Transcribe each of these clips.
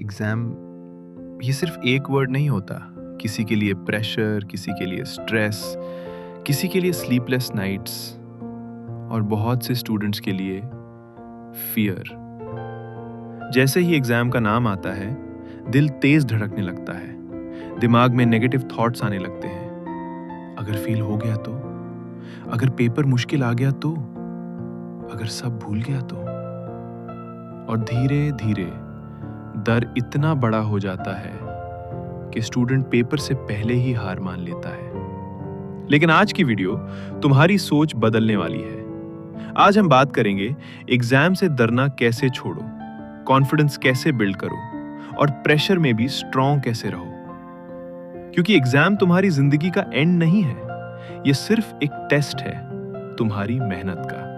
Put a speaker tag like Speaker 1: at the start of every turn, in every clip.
Speaker 1: Exam ये सिर्फ एक वर्ड नहीं होता। किसी के लिए प्रेशर, किसी के लिए स्ट्रेस, किसी के लिए स्लीपलेस नाइट्स और बहुत से स्टूडेंट्स के लिए फ़ियर। जैसे ही एग्ज़ाम का नाम आता है, दिल तेज़ धड़कने लगता है, दिमाग में नेगेटिव थॉट्स आने लगते हैं। अगर फ़ेल हो गया तो? अगर पेपर मुश्किल आ गया तो? अगर सब भूल गया तो? और धीरे-धीरे डर इतना बड़ा हो जाता है कि स्टूडेंट पेपर से पहले ही हार मान लेता है। लेकिन आज की वीडियो तुम्हारी सोच बदलने वाली है। आज हम बात करेंगे एग्जाम से डरना कैसे छोड़ो, कॉन्फिडेंस कैसे बिल्ड करो और प्रेशर में भी स्ट्रांग कैसे रहो। क्योंकि एग्जाम तुम्हारी जिंदगी का एंड नहीं है, यह सिर्फ एक टेस्ट है तुम्हारी मेहनत का।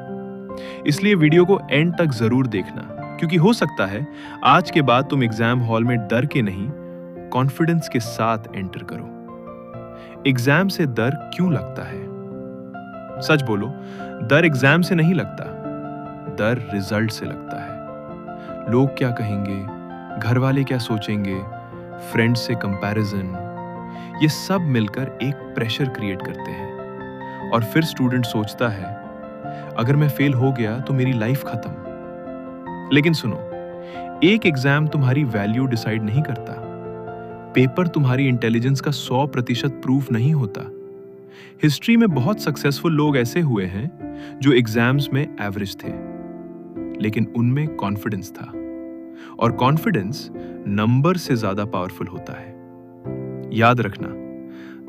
Speaker 1: इसलिए वीडियो को एंड तक जरूर देखना, क्योंकि हो सकता है आज के बाद तुम एग्जाम हॉल में डर के नहीं, कॉन्फिडेंस के साथ एंटर करो। एग्जाम से डर क्यों लगता है? सच बोलो, डर एग्जाम से नहीं लगता, डर रिजल्ट से लगता है। लोग क्या कहेंगे, घर वाले क्या सोचेंगे, फ्रेंड्स से कंपैरिजन, ये सब मिलकर एक प्रेशर क्रिएट करते हैं। और फिर स्टूडेंट सोचता है अगर मैं फेल हो गया तो मेरी लाइफ खत्म। लेकिन सुनो, एक एग्जाम तुम्हारी वैल्यू डिसाइड नहीं करता। पेपर तुम्हारी इंटेलिजेंस का 100% प्रूफ नहीं होता। हिस्ट्री में बहुत सक्सेसफुल लोग ऐसे हुए हैं जो एग्जाम्स में एवरेज थे, लेकिन उनमें कॉन्फिडेंस था। और कॉन्फिडेंस नंबर से ज्यादा पावरफुल होता है। याद रखना,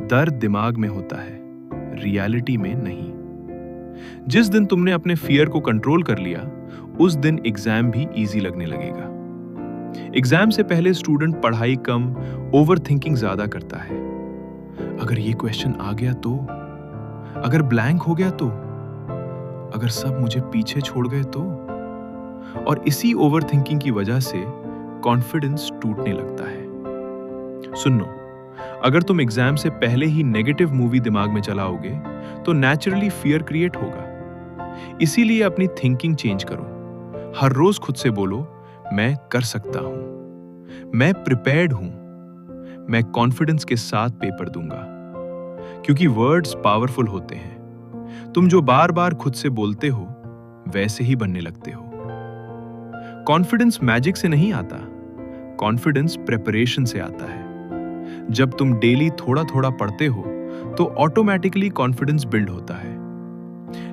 Speaker 1: डर दिमाग में होता है, रियलिटी में नहीं। जिस दिन तुमने अपने फियर को कंट्रोल कर लिया, उस दिन एग्जाम भी इजी लगने लगेगा। एग्जाम से पहले स्टूडेंट पढ़ाई कम, ओवरथिंकिंग ज्यादा करता है। अगर ये क्वेश्चन आ गया तो? अगर ब्लैंक हो गया तो? अगर सब मुझे पीछे छोड़ गए तो? और इसी ओवरथिंकिंग की वजह से कॉन्फिडेंस टूटने लगता है। सुनो, अगर तुम एग्जाम से पहले ही नेगेटिव मूवी दिमाग में चलाओगे तो नेचुरली फियर क्रिएट होगा। इसीलिए अपनी थिंकिंग चेंज करो। हर रोज खुद से बोलो, मैं कर सकता हूं, मैं प्रिपेयर्ड हूं, मैं कॉन्फिडेंस के साथ पेपर दूंगा। क्योंकि वर्ड्स पावरफुल होते हैं। तुम जो बार बार खुद से बोलते हो, वैसे ही बनने लगते हो। कॉन्फिडेंस मैजिक से नहीं आता, कॉन्फिडेंस प्रिपरेशन से आता है। जब तुम डेली थोड़ा थोड़ा पढ़ते हो तो ऑटोमेटिकली कॉन्फिडेंस बिल्ड होता है।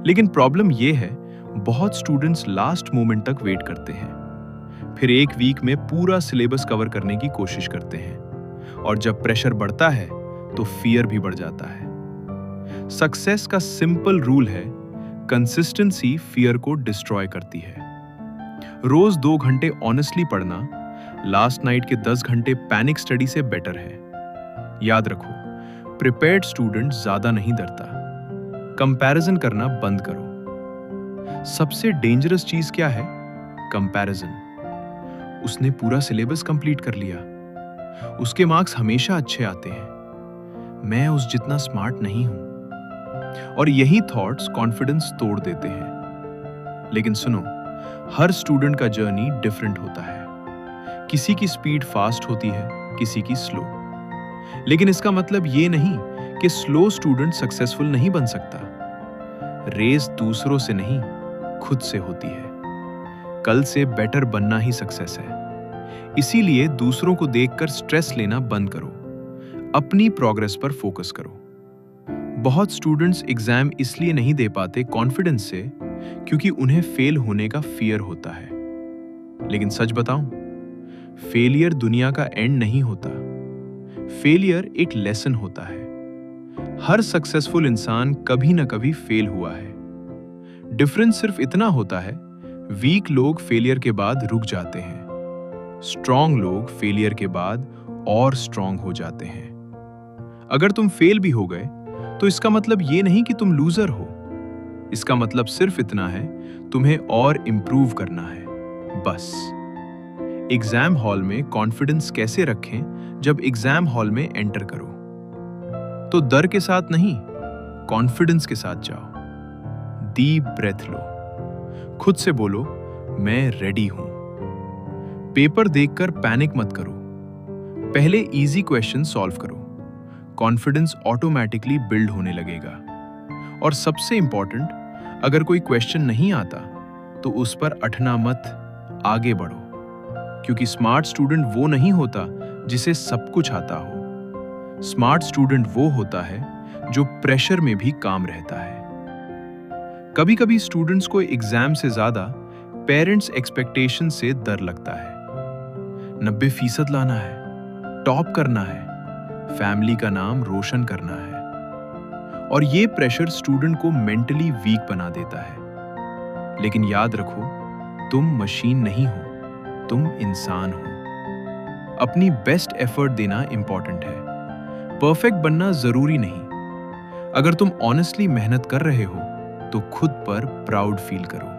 Speaker 1: लेकिन प्रॉब्लम यह है, बहुत स्टूडेंट्स लास्ट मोमेंट तक वेट करते हैं, फिर एक वीक में पूरा सिलेबस कवर करने की कोशिश करते हैं। और जब प्रेशर बढ़ता है तो फियर भी बढ़ जाता है। सक्सेस का सिंपल रूल है, कंसिस्टेंसी फियर को डिस्ट्रॉय करती है। रोज 2 घंटे ऑनेस्टली पढ़ना लास्ट नाइट के 10 घंटे पैनिक स्टडी से बेटर है। याद रखो, प्रिपेयर्ड स्टूडेंट ज्यादा नहीं डरता। कंपैरिजन करना बंद करो। सबसे डेंजरस चीज क्या है? कंपैरिजन। उसने पूरा सिलेबस कंप्लीट कर लिया, उसके मार्क्स हमेशा अच्छे आते हैं, मैं उस जितना स्मार्ट नहीं हूं। और यही थॉट्स कॉन्फिडेंस तोड़ देते हैं। लेकिन सुनो, हर स्टूडेंट का जर्नी डिफरेंट होता है। किसी की स्पीड फास्ट होती है, किसी की स्लो। लेकिन इसका मतलब ये नहीं कि स्लो स्टूडेंट सक्सेसफुल नहीं बन सकता। रेस दूसरों से नहीं, खुद से होती है। कल से बेटर बनना ही सक्सेस है। इसीलिए दूसरों को देखकर स्ट्रेस लेना बंद करो, अपनी प्रोग्रेस पर फोकस करो। बहुत स्टूडेंट्स एग्जाम इसलिए नहीं दे पाते कॉन्फिडेंस से, क्योंकि उन्हें फेल होने का फियर होता है। लेकिन सच बताऊं, फेलियर दुनिया का एंड नहीं होता। फेलियर एक लेसन होता है। हर सक्सेसफुल इंसान कभी ना कभी फेल हुआ है। डिफरेंस सिर्फ इतना होता है, वीक लोग फेलियर के बाद रुक जाते हैं, स्ट्रांग लोग फेलियर के बाद और स्ट्रांग हो जाते हैं। अगर तुम फेल भी हो गए तो इसका मतलब ये नहीं कि तुम लूजर हो। इसका मतलब सिर्फ इतना है, तुम्हें और इंप्रूव करना है, बस। एग्जाम हॉल में कॉन्फिडेंस कैसे रखें जब एग्जाम हॉल में एंटर करो? तो डर के साथ नहीं, कॉन्फिडेंस के साथ जाओ। डीप ब्रेथ लो, खुद से बोलो, मैं रेडी हूं। पेपर देखकर पैनिक मत करो। पहले इजी क्वेश्चन सॉल्व करो। कॉन्फिडेंस ऑटोमेटिकली बिल्ड होने लगेगा। और सबसे इंपॉर्टेंट, अगर कोई क्वेश्चन नहीं आता तो उस पर अटना मत, आगे बढ़ो। क्योंकि स्मार्ट स्टूडेंट वो नहीं होता जिसे सब कुछ आता हो। स्मार्ट स्टूडेंट वो होता है जो प्रेशर में भी काम रहता है। कभी कभी स्टूडेंट्स को एग्जाम से ज्यादा पेरेंट्स एक्सपेक्टेशन से डर लगता है। 90% लाना है, टॉप करना है, फैमिली का नाम रोशन करना है। और ये प्रेशर स्टूडेंट को मेंटली वीक बना देता है। लेकिन याद रखो, तुम मशीन नहीं हो, तुम इंसान हो। अपनी बेस्ट एफर्ट देना इंपॉर्टेंट है, परफेक्ट बनना जरूरी नहीं। अगर तुम ऑनेस्टली मेहनत कर रहे हो तो खुद पर प्राउड फील करो।